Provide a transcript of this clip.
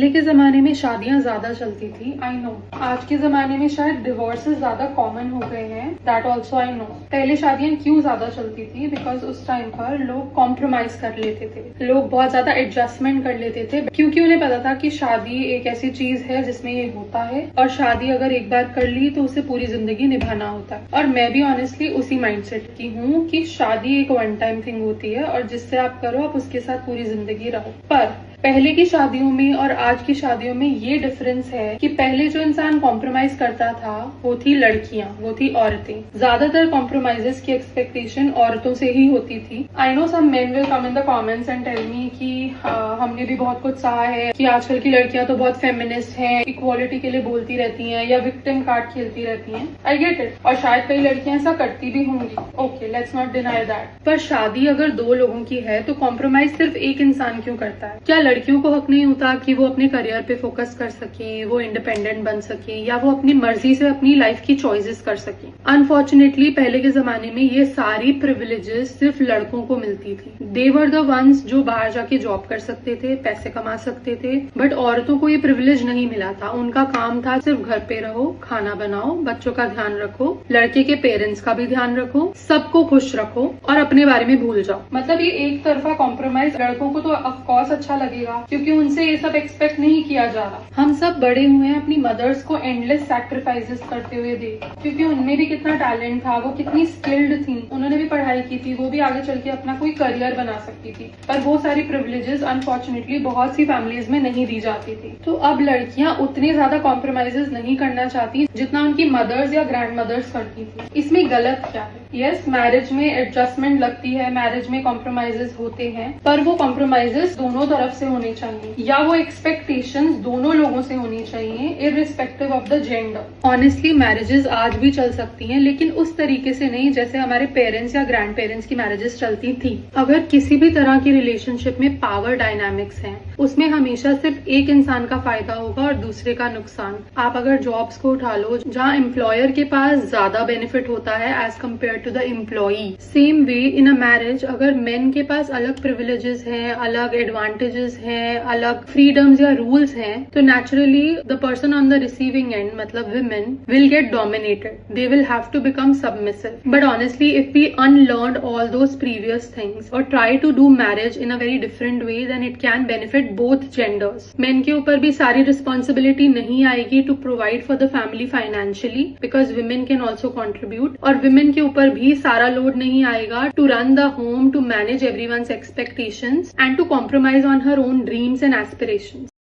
पहले के जमाने में शादियां ज्यादा चलती थी, आई नो। आज के जमाने में शायद डिवोर्सेस ज्यादा कॉमन हो गए हैं, दैट ऑल्सो आई नो। पहले शादियां क्यों ज्यादा चलती थी? बिकॉज उस टाइम पर लोग कॉम्प्रोमाइज कर लेते थे, लोग बहुत ज्यादा एडजस्टमेंट कर लेते थे, क्योंकि उन्हें पता था कि शादी एक ऐसी चीज है जिसमें ये होता है, और शादी अगर एक बार कर ली तो उसे पूरी जिंदगी निभाना होता है। और मैं भी ऑनेस्टली उसी माइंडसेट की हूँ कि शादी एक वन टाइम थिंग होती है, और जिससे आप करो आप उसके साथ पूरी जिंदगी रहो। पर पहले की शादियों में और आज की शादियों में ये डिफरेंस है कि पहले जो इंसान कॉम्प्रोमाइज करता था वो थी लड़कियां, वो थी औरतें। ज्यादातर कॉम्प्रोमाइजेस की एक्सपेक्टेशन औरतों से ही होती थी। I know some men will come in the comments and tell me कि हमने भी बहुत कुछ सहा है कि आजकल की लड़कियां तो बहुत फेमिनिस्ट हैं, इक्वालिटी के लिए बोलती रहती हैं या विक्टिम कार्ड खेलती रहती हैं। आई गेट इट, और शायद कई लड़कियां ऐसा करती भी होंगी, okay let's not deny that. पर शादी अगर दो लोगों की है तो कॉम्प्रोमाइज सिर्फ एक इंसान क्यों करता है? क्या लड़कियों को हक नहीं होता कि वो अपने करियर पे फोकस कर सके, वो इंडिपेंडेंट बन सके, या वो अपनी मर्जी से अपनी लाइफ की चॉइसेस कर सके? अनफॉर्चुनेटली पहले के जमाने में ये सारी प्रिविलेजेस सिर्फ लड़कों को मिलती थी। दे वर द वंस जो बाहर जाके जॉब कर सकते थे, पैसे कमा सकते थे, बट औरतों को ये प्रिविलेज नहीं मिला था। उनका काम था सिर्फ घर पे रहो, खाना बनाओ, बच्चों का ध्यान रखो, लड़के के पेरेंट्स का भी ध्यान रखो, सबको खुश रखो और अपने बारे में भूल जाओ। मतलब ये एक तरफा कॉम्प्रोमाइज लड़कों को तो ऑफकोर्स अच्छा लगेगा, क्योंकि उनसे ये सब एक्सपेक्ट नहीं किया जा रहा। हम सब बड़े हुए हैं अपनी मदर्स को एंडलेस सैक्रिफाइसेस करते हुए देख, क्योंकि उनमें भी कितना टैलेंट था, वो कितनी स्किल्ड थी, उन्होंने भी पढ़ाई की थी, वो भी आगे चल के अपना कोई करियर बना सकती थी। पर वो सारी प्रिविलेजेस अनफॉर्चुनेटली बहुत सी फैमिलीज में नहीं दी जाती थी। तो अब लड़कियां उतने ज्यादा कॉम्प्रोमाइजेस नहीं करना चाहती जितना उनकी मदर्स या ग्रैंड मदर्स करती थी। इसमें गलत क्या है? यस, मैरिज में एडजस्टमेंट लगती है, मैरिज में कॉम्प्रोमाइजेस होते हैं, पर वो कॉम्प्रोमाइजेस दोनों तरफ से होने चाहिए, या वो एक्सपेक्टेशंस दोनों लोगों से होनी चाहिए, irrespective of the gender. Honestly marriages आज भी चल सकती हैं, लेकिन उस तरीके से नहीं जैसे हमारे पेरेंट्स या ग्रैंड पेरेंट्स की मैरिजेस चलती थी। अगर किसी भी तरह की रिलेशनशिप में पावर डायनामिक्स हैं, उसमें हमेशा सिर्फ एक इंसान का फायदा होगा और दूसरे का नुकसान। आप अगर जॉब्स को उठा लो, जहाँ एम्प्लॉयर के पास ज्यादा बेनिफिट होता है as compare to the employee, same way in a marriage अगर मेन के पास अलग प्रिविलेजेस हैं, अलग एडवांटेजेस हैं, अलग फ्रीडम्स या रूल्स हैं, तो naturally the person on the receiving end, मतलब women, will get dominated, they will have to become submissive. But honestly if we unlearn all those previous things और try to do marriage in a very different way, then it can benefit both genders. Men के ऊपर भी सारी responsibility नहीं आएगी to provide for the family financially, because women can also contribute, और women के ऊपर भी सारा लोड नहीं आएगा to run the home, to manage everyone's expectations and to compromise on her own dreams and aspirations.